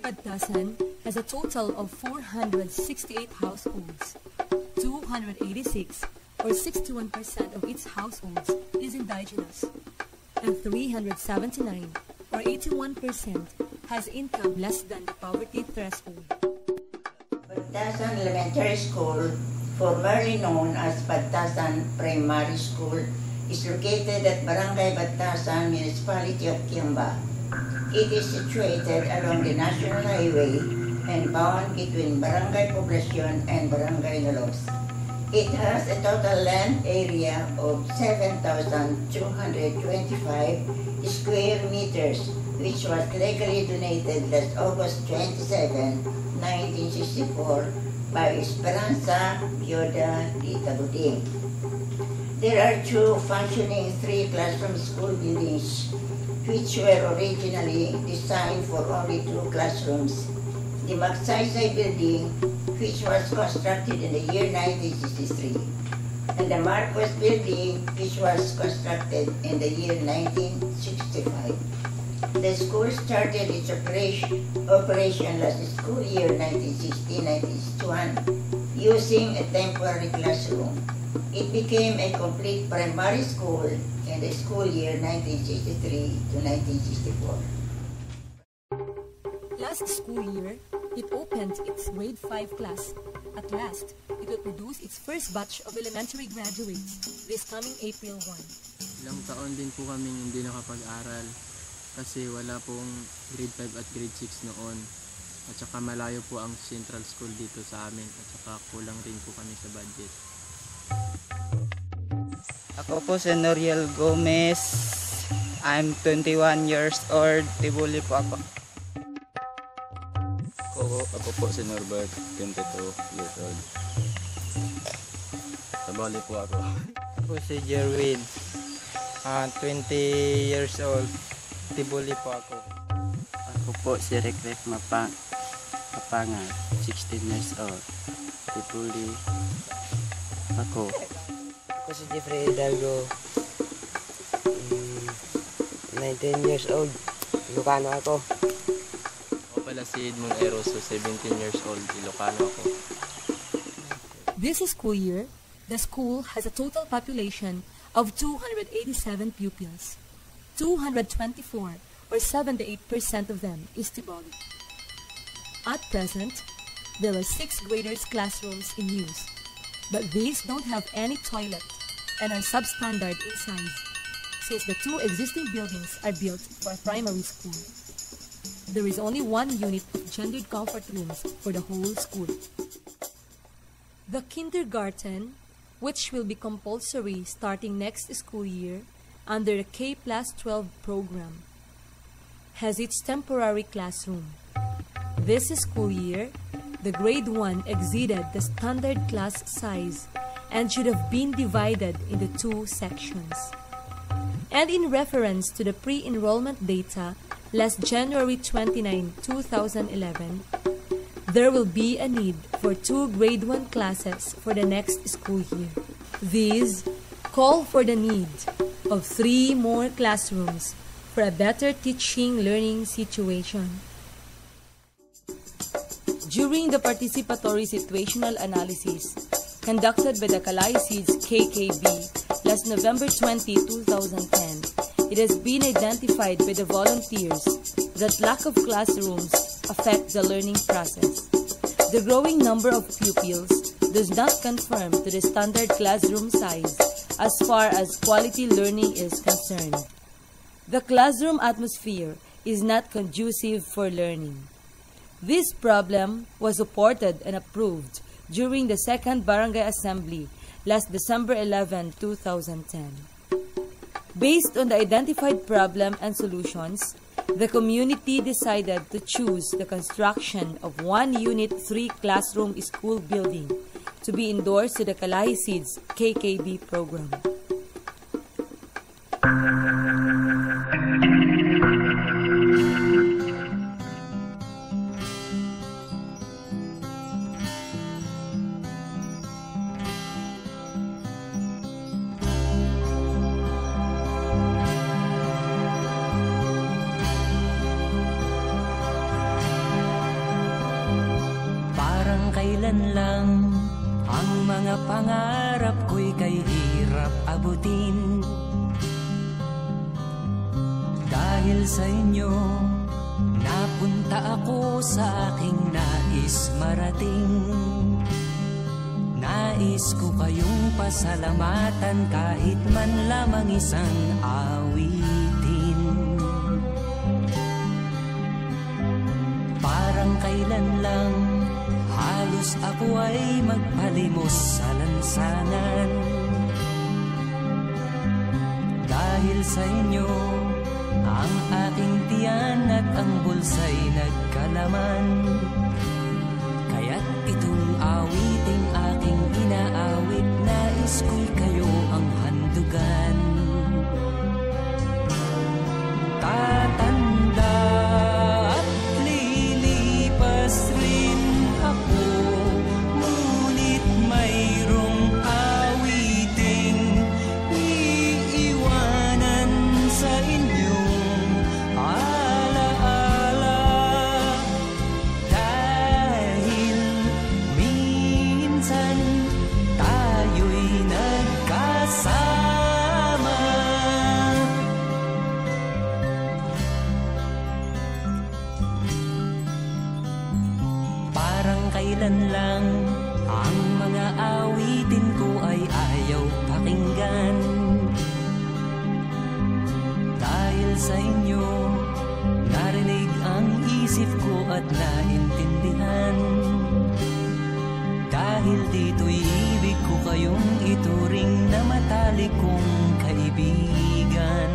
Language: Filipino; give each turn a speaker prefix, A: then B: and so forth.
A: Batasan has a total of 468 households. 286, or 61% of its households, is indigenous, and 379, or 81%, has income less than the poverty threshold.
B: Batasan Elementary School, formerly known as Batasan Primary School, is located at Barangay Batasan, Municipality of Kiamba. It is situated along the National Highway and bound between Barangay Poblacion and Barangay Lolos. It has a total land area of 7,225 square meters, which was legally donated last August 27, 1964 by Esperanza Bioda de Tabuting. There are two functioning three-classroom school buildings, which were originally designed for only 2 classrooms. The Magsaysay building, which was constructed in the year 1963, and the Marcos building, which was constructed in the year 1965. The school started its operation last school year 1960-1961 using a temporary classroom. It became a complete primary school in the school year 1963 to 1964.
A: Last school year, it opened its grade 5 class. At last, it will produce its first batch of elementary graduates this coming April 1.
C: Ilang taon din po kaming hindi nakapag-aral kasi wala pong grade 5 at grade 6 noon. At saka malayo po ang central school dito sa amin at saka kulang rin po kami sa budget.
D: Ako po si Noriel Gomez. I'm 21 years old. Tibuli po ako.
E: Ako po si Norbert, 22 years old. Sabali po ako.
D: Ako si Jerwin, 20 years old. Tibuli po ako.
F: Ako po si Recref Mapanga, 16 years old. Tibuli ako.
G: Ako si Jeffrey Hidalgo, 19 years old. Ilocano ako.
C: Ako pala si Edmond Eroso, 17 years old. Ilocano ako.
A: This school year, the school has a total population of 287 pupils. 224, or 78% of them, is Tiboli. At present, there are 6 graders' classrooms in use, but these don't have any toilet and are substandard in size, since the 2 existing buildings are built for a primary school. There is only 1 unit of gendered comfort rooms for the whole school. The kindergarten, which will be compulsory starting next school year under the K+12 program, has its temporary classroom. This school year, the grade 1 exceeded the standard class size and should have been divided into 2 sections. And in reference to the pre-enrollment data last January 29, 2011, there will be a need for 2 grade 1 classes for the next school year. These call for the need of 3 more classrooms for a better teaching-learning situation. During the participatory situational analysis conducted by the Kalay Seeds KKB last November 20, 2010, it has been identified by the volunteers that lack of classrooms affect the learning process. The growing number of pupils does not conform to the standard classroom size as far as quality learning is concerned. The classroom atmosphere is not conducive for learning. This problem was reported and approved during the 2nd Barangay Assembly last December 11, 2010. Based on the identified problem and solutions, the community decided to choose the construction of 1 unit 3 classroom school building to be endorsed to the Kalay Seeds KKB program.
H: kailan lang ang mga pangarap ko'y kay hirap abutin. Dahil sa inyo, napunta ako sa aking nais marating. Nais ko kayong pasalamatan kahit man lamang isang awitin. Parang kailan lang halos ako ay magpalimos sa lansangan. Dahil sa inyo, ang aking tiyan at ang bulsa'y nagkalaman. Kaya't itong awiting aking inaawit, nais ko'y kayo ang handugan. Tatanda at lilipas rin ako, ngunit mayroong awiting iiwanan sa inyong alaala. Dahil minsan tayo'y nagkasama. Parang kailan lang ang mga awitin ko ay ayaw pakinggan. Dahil sa inyo, narinig ang isip ko at naintindihan. Dahil dito'y ibig ko kayong ituring na matalik kong kaibigan.